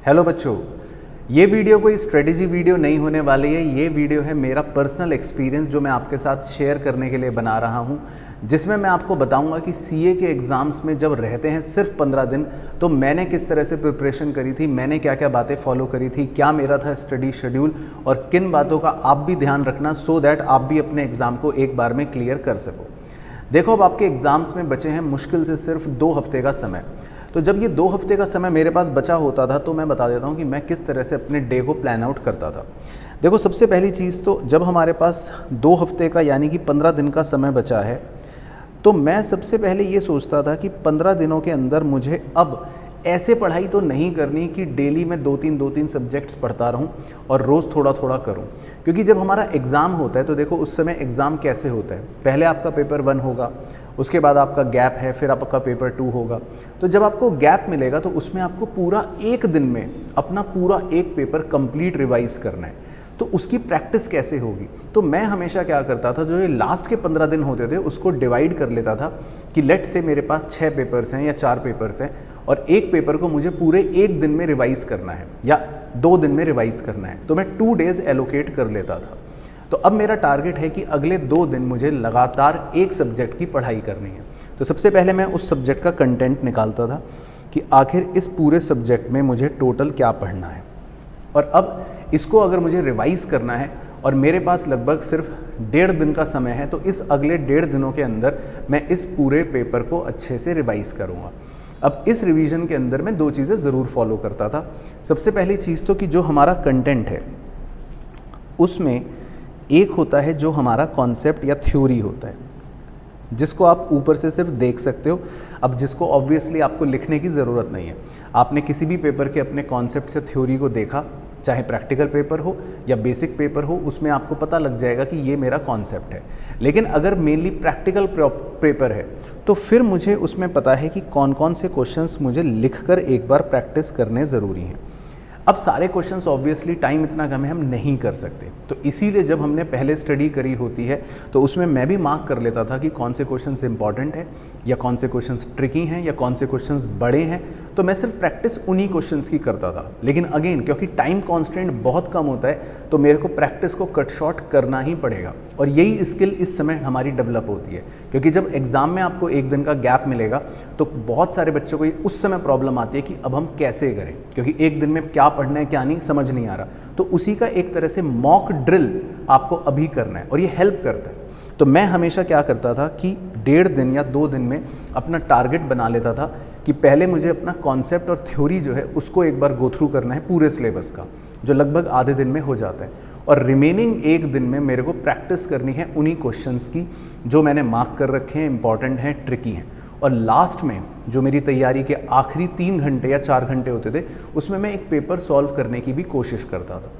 Hello बच्चों, ये video कोई स्ट्रेटेजी वीडियो नहीं होने वाली है। ये वीडियो है मेरा पर्सनल एक्सपीरियंस जो मैं आपके साथ शेयर करने के लिए बना रहा हूँ, जिसमें मैं आपको बताऊंगा कि सीए के एग्ज़ाम्स में जब रहते हैं सिर्फ 15 दिन तो मैंने किस तरह से प्रिपरेशन करी थी, मैंने क्या क्या बातें फॉलो करी थी, क्या मेरा था स्टडी शेड्यूल और किन बातों का आप भी ध्यान रखना सो दैट आप भी अपने एग्ज़ाम को एक बार में क्लियर कर सको। देखो, अब आपके एग्ज़ाम्स में बचे हैं मुश्किल से सिर्फ 2 हफ्ते का समय। तो जब ये 2 हफ्ते का समय मेरे पास बचा होता था तो मैं बता देता हूँ कि मैं किस तरह से अपने डे को प्लान आउट करता था। देखो, सबसे पहली चीज़ तो जब हमारे पास 2 हफ्ते का यानी कि 15 दिन का समय बचा है तो मैं सबसे पहले ये सोचता था कि 15 दिनों के अंदर मुझे अब ऐसे पढ़ाई तो नहीं करनी कि डेली मैं 2-3 सब्जेक्ट्स पढ़ता रहूं और रोज़ थोड़ा थोड़ा करूं। क्योंकि जब हमारा एग्ज़ाम होता है तो देखो उस समय एग्ज़ाम कैसे होता है, पहले आपका पेपर 1 होगा, उसके बाद आपका गैप है, फिर आपका पेपर 2 होगा। तो जब आपको गैप मिलेगा तो उसमें आपको पूरा एक दिन में अपना पूरा एक पेपर कंप्लीट रिवाइज करना है। तो उसकी प्रैक्टिस कैसे होगी? तो मैं हमेशा क्या करता था, जो ये लास्ट के 15 दिन होते थे उसको डिवाइड कर लेता था कि लेट से मेरे पास 6 पेपर्स हैं या 4 पेपर्स हैं और एक पेपर को मुझे पूरे एक दिन में रिवाइज करना है या 2 दिन में रिवाइज करना है, तो मैं 2 डेज़ एलोकेट कर लेता था। तो अब मेरा टारगेट है कि अगले 2 दिन मुझे लगातार एक सब्जेक्ट की पढ़ाई करनी है। तो सबसे पहले मैं उस सब्जेक्ट का कंटेंट निकालता था कि आखिर इस पूरे सब्जेक्ट में मुझे टोटल क्या पढ़ना है, और अब इसको अगर मुझे रिवाइज़ करना है और मेरे पास लगभग सिर्फ 1.5 दिन का समय है तो इस अगले 1.5 दिनों के अंदर मैं इस पूरे पेपर को अच्छे से रिवाइज़ करूँगा। अब इस रिवीजन के अंदर मैं 2 चीज़ें ज़रूर फॉलो करता था। सबसे पहली चीज़ तो कि जो हमारा कंटेंट है उसमें एक होता है जो हमारा कॉन्सेप्ट या थ्योरी होता है, जिसको आप ऊपर से सिर्फ देख सकते हो, अब जिसको ऑब्वियसली आपको लिखने की ज़रूरत नहीं है। आपने किसी भी पेपर के अपने कॉन्सेप्ट से थ्योरी को देखा, चाहे प्रैक्टिकल पेपर हो या बेसिक पेपर हो, उसमें आपको पता लग जाएगा कि ये मेरा कॉन्सेप्ट है। लेकिन अगर मेनली प्रैक्टिकल पेपर है तो फिर मुझे उसमें पता है कि कौन कौन से क्वेश्चंस मुझे लिखकर एक बार प्रैक्टिस करने ज़रूरी हैं। अब सारे क्वेश्चंस ऑब्वियसली टाइम इतना कम है, हम नहीं कर सकते, तो इसीलिए जब हमने पहले स्टडी करी होती है तो उसमें मैं भी मार्क कर लेता था कि कौन से क्वेश्चंस इंपॉर्टेंट है या कौन से क्वेश्चंस ट्रिकी हैं या कौन से क्वेश्चंस बड़े हैं। तो मैं सिर्फ प्रैक्टिस उन्हीं क्वेश्चंस की करता था। लेकिन अगेन क्योंकि टाइम कॉन्स्टेंट बहुत कम होता है तो मेरे को प्रैक्टिस को कट शॉर्ट करना ही पड़ेगा, और यही स्किल इस समय हमारी डेवलप होती है। क्योंकि जब एग्ज़ाम में आपको एक दिन का गैप मिलेगा तो बहुत सारे बच्चों को उस समय प्रॉब्लम आती है कि अब हम कैसे करें, क्योंकि एक दिन में क्या पढ़ना है क्या नहीं समझ नहीं आ रहा। तो उसी का एक तरह से मॉक ड्रिल आपको अभी करना है और ये हेल्प करता है। तो मैं हमेशा क्या करता था कि 1.5 दिन या 2 दिन में अपना टारगेट बना लेता था कि पहले मुझे अपना कॉन्सेप्ट और थ्योरी जो है उसको एक बार गो थ्रू करना है पूरे सिलेबस का, जो लगभग आधे दिन में हो जाता है, और रिमेनिंग एक दिन में मेरे को प्रैक्टिस करनी है उन्हीं क्वेश्चंस की जो मैंने मार्क कर रखे हैं, इंपॉर्टेंट हैं, ट्रिकी हैं। और लास्ट में जो मेरी तैयारी के आखिरी 3 घंटे या 4 घंटे होते थे उसमें मैं एक पेपर सॉल्व करने की भी कोशिश करता था।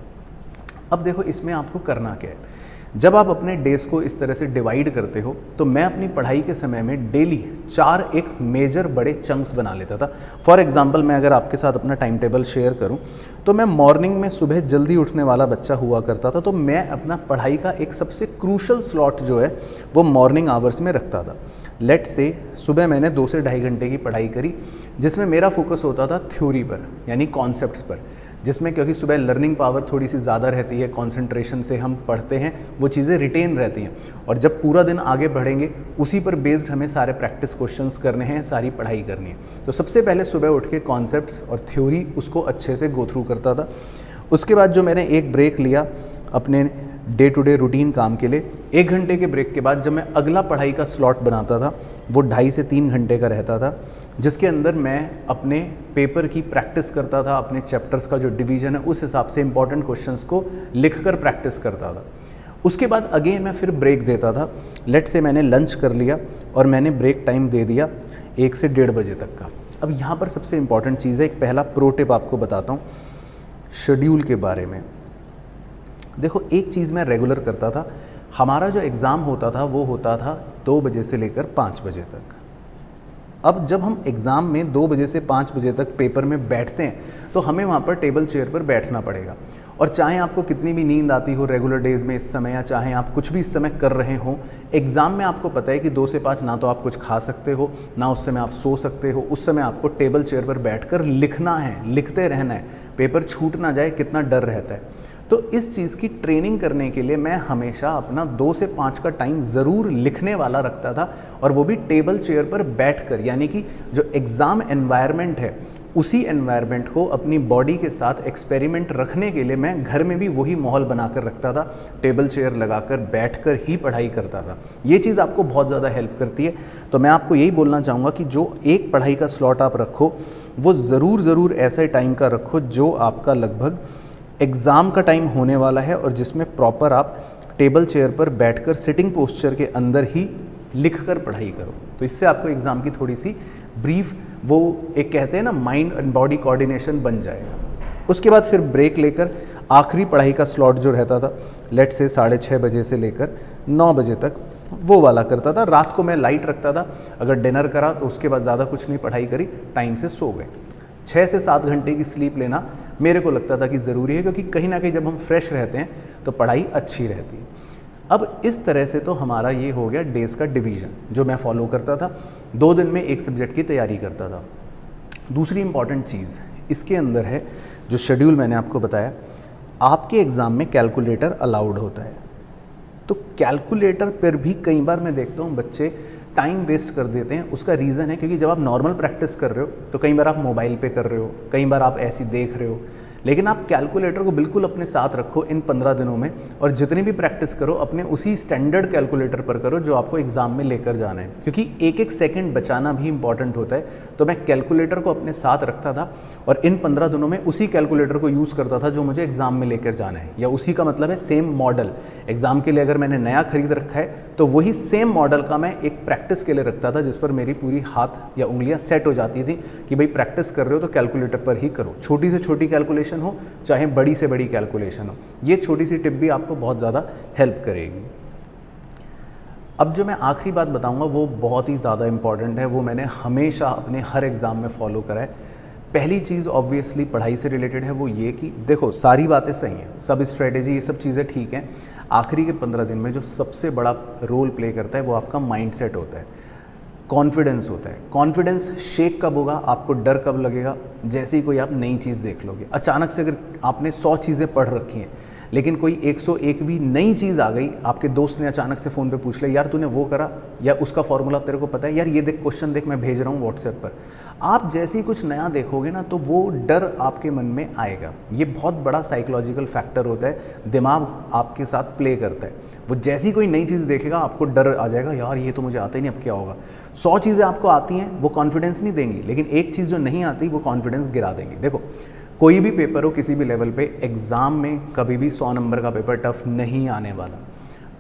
अब देखो, इसमें आपको करना क्या है, जब आप अपने डेज को इस तरह से डिवाइड करते हो तो मैं अपनी पढ़ाई के समय में डेली 4 एक मेजर बड़े चंक्स बना लेता था। फॉर एग्जांपल, मैं अगर आपके साथ अपना टाइम टेबल शेयर करूं तो मैं मॉर्निंग में सुबह जल्दी उठने वाला बच्चा हुआ करता था, तो मैं अपना पढ़ाई का एक सबसे क्रूशल स्लॉट जो है वो मॉर्निंग आवर्स में रखता था। लेट से सुबह मैंने 2 से ढाई घंटे की पढ़ाई करी जिसमें मेरा फोकस होता था थ्योरी पर यानी कॉन्सेप्ट्स पर, जिसमें क्योंकि सुबह लर्निंग पावर थोड़ी सी ज़्यादा रहती है, कंसंट्रेशन से हम पढ़ते हैं, वो चीज़ें रिटेन रहती हैं, और जब पूरा दिन आगे बढ़ेंगे उसी पर बेस्ड हमें सारे प्रैक्टिस क्वेश्चंस करने हैं, सारी पढ़ाई करनी है। तो सबसे पहले सुबह उठ के कॉन्सेप्ट्स और थ्योरी उसको अच्छे से गो थ्रू करता था। उसके बाद जो मैंने एक ब्रेक लिया अपने डे टू डे रूटीन काम के लिए, 1 घंटे के ब्रेक के बाद जब मैं अगला पढ़ाई का स्लॉट बनाता था वो 2.5 से 3 घंटे का रहता था, जिसके अंदर मैं अपने पेपर की प्रैक्टिस करता था, अपने चैप्टर्स का जो डिवीज़न है उस हिसाब से इंपॉर्टेंट क्वेश्चंस को लिखकर प्रैक्टिस करता था। उसके बाद अगेन मैं फिर ब्रेक देता था। लेट से मैंने लंच कर लिया और मैंने ब्रेक टाइम दे दिया 1 से 1:30 बजे तक का। अब यहाँ पर सबसे इंपॉर्टेंट चीज़ है, एक पहला प्रो टिप आपको बताता हूँ शेड्यूल के बारे में। देखो, एक चीज़ मैं रेगुलर करता था, हमारा जो एग्ज़ाम होता था वो होता था 2 बजे से लेकर 5 बजे तक। अब जब हम एग्ज़ाम में 2 बजे से 5 बजे तक पेपर में बैठते हैं तो हमें वहाँ पर टेबल चेयर पर बैठना पड़ेगा, और चाहे आपको कितनी भी नींद आती हो रेगुलर डेज में इस समय, या चाहे आप कुछ भी इस समय कर रहे हो, एग्ज़ाम में आपको पता है कि 2 से 5 ना तो आप कुछ खा सकते हो, ना उस समय आप सो सकते हो। उस समय आपको टेबल चेयर पर बैठकर लिखना है, लिखते रहना है, पेपर छूट ना जाए, कितना डर रहता है। तो इस चीज़ की ट्रेनिंग करने के लिए मैं हमेशा अपना 2 से 5 का टाइम ज़रूर लिखने वाला रखता था, और वो भी टेबल चेयर पर बैठकर, यानी कि जो एग्ज़ाम एनवायरनमेंट है उसी एनवायरनमेंट को अपनी बॉडी के साथ एक्सपेरिमेंट रखने के लिए मैं घर में भी वही माहौल बनाकर रखता था, टेबल चेयर लगाकर बैठकर ही पढ़ाई करता था। ये चीज़ आपको बहुत ज़्यादा हेल्प करती है। तो मैं आपको यही बोलना चाहूँगा कि जो एक पढ़ाई का स्लॉट आप रखो वो ज़रूर ऐसे टाइम का रखो जो आपका लगभग एग्ज़ाम का टाइम होने वाला है, और जिसमें प्रॉपर आप टेबल चेयर पर बैठकर सिटिंग पोस्चर के अंदर ही लिख कर पढ़ाई करो। तो इससे आपको एग्ज़ाम की थोड़ी सी ब्रीफ, वो एक कहते हैं ना, माइंड एंड बॉडी कोऑर्डिनेशन बन जाएगा। उसके बाद फिर ब्रेक लेकर आखिरी पढ़ाई का स्लॉट जो रहता था, लेट से 6:30 बजे से लेकर 9 बजे तक, वो वाला करता था। रात को मैं लाइट रखता था, अगर डिनर करा तो उसके बाद ज़्यादा कुछ नहीं पढ़ाई करी, टाइम से सो गए। 6 से 7 घंटे की स्लीप लेना मेरे को लगता था कि ज़रूरी है, क्योंकि कहीं ना कहीं जब हम फ्रेश रहते हैं तो पढ़ाई अच्छी रहती है। अब इस तरह से तो हमारा ये हो गया डेज़ का डिवीज़न जो मैं फॉलो करता था। 2 दिन में एक सब्जेक्ट की तैयारी करता था। दूसरी इंपॉर्टेंट चीज़ इसके अंदर है, जो शेड्यूल मैंने आपको बताया, आपके एग्ज़ाम में कैलकुलेटर अलाउड होता है। तो कैलकुलेटर पर भी कई बार मैं देखता हूँ बच्चे टाइम वेस्ट कर देते हैं। उसका रीज़न है क्योंकि जब आप नॉर्मल प्रैक्टिस कर रहे हो तो कई बार आप मोबाइल पे कर रहे हो, कई बार आप ऐसी देख रहे हो, लेकिन आप कैलकुलेटर को बिल्कुल अपने साथ रखो इन 15 दिनों में, और जितनी भी प्रैक्टिस करो अपने उसी स्टैंडर्ड कैलकुलेटर पर करो जो आपको एग्ज़ाम में लेकर जाना है, क्योंकि एक एक सेकंड बचाना भी इंपॉर्टेंट होता है। तो मैं कैलकुलेटर को अपने साथ रखता था और इन 15 दिनों में उसी कैलकुलेटर को यूज़ करता था जो मुझे एग्ज़ाम में लेकर जाना है, या उसी का मतलब है सेम मॉडल। एग्ज़ाम के लिए अगर मैंने नया खरीद रखा है तो वही सेम मॉडल का मैं एक प्रैक्टिस के लिए रखता था, जिस पर मेरी पूरी हाथ या उंगलियां सेट हो जाती थी कि भाई प्रैक्टिस कर रहे हो तो कैलकुलेटर पर ही करो, छोटी से छोटी कैलकुलेशन हो चाहे बड़ी से बड़ी कैलकुलेशन हो। ये छोटी सी टिप भी आपको बहुत ज़्यादा हेल्प करेगी। अब जो मैं आखिरी बात बताऊंगा वो बहुत ही ज़्यादा इंपॉर्टेंट है, वो मैंने हमेशा अपने हर एग्ज़ाम में फॉलो करा है। पहली चीज़ ऑब्वियसली पढ़ाई से रिलेटेड है, वो ये कि देखो सारी बातें सही हैं, सब स्ट्रेटेजी ये सब चीज़ें ठीक हैं, आखिरी के 15 दिन में जो सबसे बड़ा रोल प्ले करता है वो आपका माइंडसेट होता है, कॉन्फिडेंस होता है। कॉन्फिडेंस शेक कब होगा, आपको डर कब लगेगा, जैसे ही कोई आप नई चीज़ देख लोगे। अचानक से अगर आपने 100 चीज़ें पढ़ रखी हैं लेकिन कोई 101 भी नई चीज़ आ गई, आपके दोस्त ने अचानक से फ़ोन पे पूछ लिया, यार तूने वो करा, या उसका फॉर्मूला तेरे को पता है, यार ये देख क्वेश्चन देख मैं भेज रहा हूँ व्हाट्सएप पर। आप जैसे ही कुछ नया देखोगे ना तो वो डर आपके मन में आएगा। ये बहुत बड़ा साइकोलॉजिकल फैक्टर होता है, दिमाग आपके साथ प्ले करता है। वो जैसी ही कोई नई चीज़ देखेगा आपको डर आ जाएगा, यार ये तो मुझे आता ही नहीं, अब क्या होगा। 100 चीज़ें आपको आती हैं वो कॉन्फिडेंस नहीं देंगी, लेकिन एक चीज़ जो नहीं आती वो कॉन्फिडेंस गिरा देंगी। देखो कोई भी पेपर हो किसी भी लेवल पे, एग्ज़ाम में कभी भी 100 नंबर का पेपर टफ नहीं आने वाला।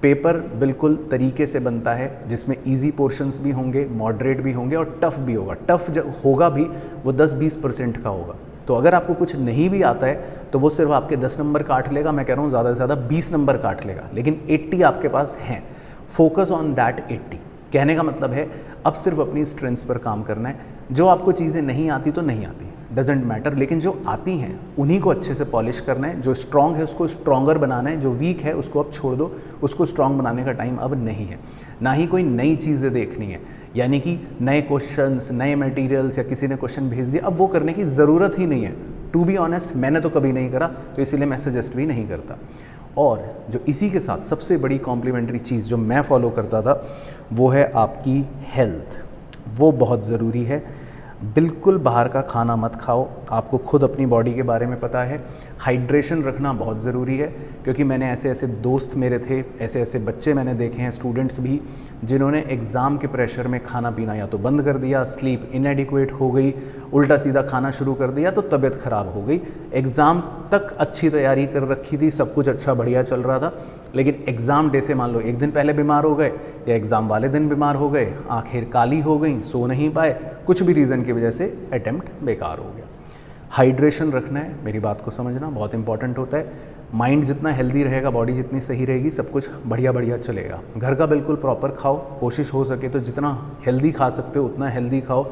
पेपर बिल्कुल तरीके से बनता है जिसमें इजी पोर्शंस भी होंगे, मॉडरेट भी होंगे और टफ़ भी होगा। टफ़ जब होगा भी वो 10-20% का होगा। तो अगर आपको कुछ नहीं भी आता है तो वो सिर्फ आपके 10 नंबर काट लेगा, मैं कह रहा हूँ ज़्यादा से ज़्यादा 20 नंबर काट लेगा, लेकिन 80 आपके पास हैं। Focus on that 80। कहने का मतलब है अब सिर्फ अपनी स्ट्रेंथ्स पर काम करना है। जो आपको चीज़ें नहीं आती तो नहीं आती, डजेंट मैटर, लेकिन जो आती हैं उन्हीं को अच्छे से पॉलिश करना है। जो स्ट्रॉन्ग है उसको स्ट्रॉन्गर बनाना है, जो वीक है उसको अब छोड़ दो, उसको स्ट्रॉन्ग बनाने का टाइम अब नहीं है। ना ही कोई नई चीज़ें देखनी है, यानी कि नए क्वेश्चंस, नए मटेरियल्स, या किसी ने क्वेश्चन भेज दिया अब वो करने की ज़रूरत ही नहीं है। टू बी ऑनेस्ट मैंने तो कभी नहीं करा, तो इसीलिए मैं सजेस्ट भी नहीं करता। और जो इसी के साथ सबसे बड़ी कॉम्प्लीमेंट्री चीज़ जो मैं फॉलो करता था वो है आपकी हेल्थ। वो बहुत ज़रूरी है। बिल्कुल बाहर का खाना मत खाओ, आपको खुद अपनी बॉडी के बारे में पता है। हाइड्रेशन रखना बहुत ज़रूरी है, क्योंकि मैंने ऐसे ऐसे दोस्त मेरे थे, ऐसे ऐसे बच्चे मैंने देखे हैं, स्टूडेंट्स भी, जिन्होंने एग्ज़ाम के प्रेशर में खाना पीना या तो बंद कर दिया, स्लीप इनएडिक्वेट हो गई, उल्टा सीधा खाना शुरू कर दिया तो तबीयत ख़राब हो गई। एग्ज़ाम तक अच्छी तैयारी कर रखी थी, सब कुछ अच्छा बढ़िया चल रहा था, लेकिन एग्ज़ाम डे से मान लो एक दिन पहले बीमार हो गए या एग्ज़ाम वाले दिन बीमार हो गए, आंखें काली हो गई, सो नहीं पाए, कुछ भी रीज़न की वजह से अटेम्प्ट बेकार हो गया। हाइड्रेशन रखना है, मेरी बात को समझना बहुत इंपॉर्टेंट होता है। माइंड जितना हेल्दी रहेगा, बॉडी जितनी सही रहेगी, सब कुछ बढ़िया बढ़िया चलेगा। घर का बिल्कुल प्रॉपर खाओ, कोशिश हो सके तो जितना हेल्दी खा सकते हो उतना हेल्दी खाओ।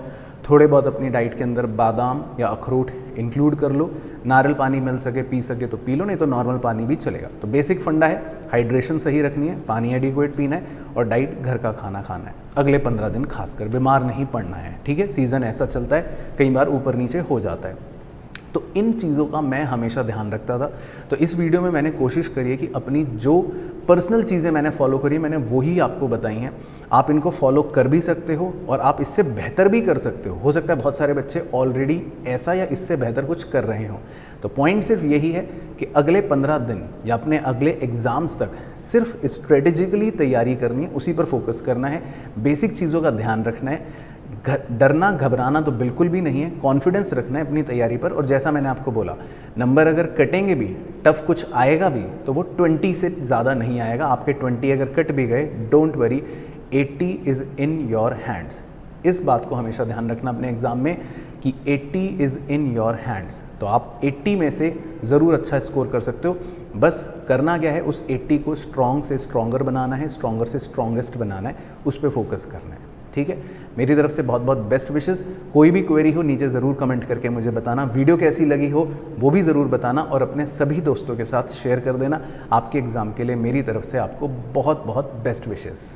थोड़े बहुत अपनी डाइट के अंदर बादाम या अखरोट इंक्लूड कर लो। नारियल पानी मिल सके पी सके तो पी लो, नहीं तो नॉर्मल पानी भी चलेगा। तो बेसिक फंडा है, हाइड्रेशन सही रखनी है, पानी एडिक्वेट पीना है और डाइट घर का खाना खाना है। अगले 15 दिन खासकर बीमार नहीं पड़ना है, ठीक है। सीज़न ऐसा चलता है, कई बार ऊपर नीचे हो जाता है, तो इन चीज़ों का मैं हमेशा ध्यान रखता था। तो इस वीडियो में मैंने कोशिश करी है कि अपनी जो पर्सनल चीज़ें मैंने फॉलो करी मैंने वही आपको बताई हैं। आप इनको फॉलो कर भी सकते हो और आप इससे बेहतर भी कर सकते हो सकता है बहुत सारे बच्चे ऑलरेडी ऐसा या इससे बेहतर कुछ कर रहे हो। तो पॉइंट सिर्फ यही है कि अगले 15 दिन या अपने अगले एग्ज़ाम्स तक सिर्फ स्ट्रेटेजिकली तैयारी करनी है, उसी पर फोकस करना है, बेसिक चीज़ों का ध्यान रखना है। डरना घबराना तो बिल्कुल भी नहीं है, कॉन्फिडेंस रखना है अपनी तैयारी पर। और जैसा मैंने आपको बोला, नंबर अगर कटेंगे भी, टफ कुछ आएगा भी, तो वो 20 से ज़्यादा नहीं आएगा। आपके 20 अगर कट भी गए, don't worry, 80 is in your hands. इस बात को हमेशा ध्यान रखना अपने एग्ज़ाम में कि 80 इज़ इन योर हैंड्स। तो आप 80 में से ज़रूर अच्छा स्कोर कर सकते हो। बस करना क्या है, उस 80 को स्ट्रॉन्ग से स्ट्रॉन्गर बनाना है, स्ट्रॉन्गर से स्ट्रॉन्गेस्ट बनाना है, उस पर फोकस करना है, ठीक है। मेरी तरफ से बहुत बहुत बेस्ट विशेस। कोई भी क्वेरी हो नीचे ज़रूर कमेंट करके मुझे बताना, वीडियो कैसी लगी हो वो भी ज़रूर बताना और अपने सभी दोस्तों के साथ शेयर कर देना। आपके एग्ज़ाम के लिए मेरी तरफ से आपको बहुत बहुत बेस्ट विशेस।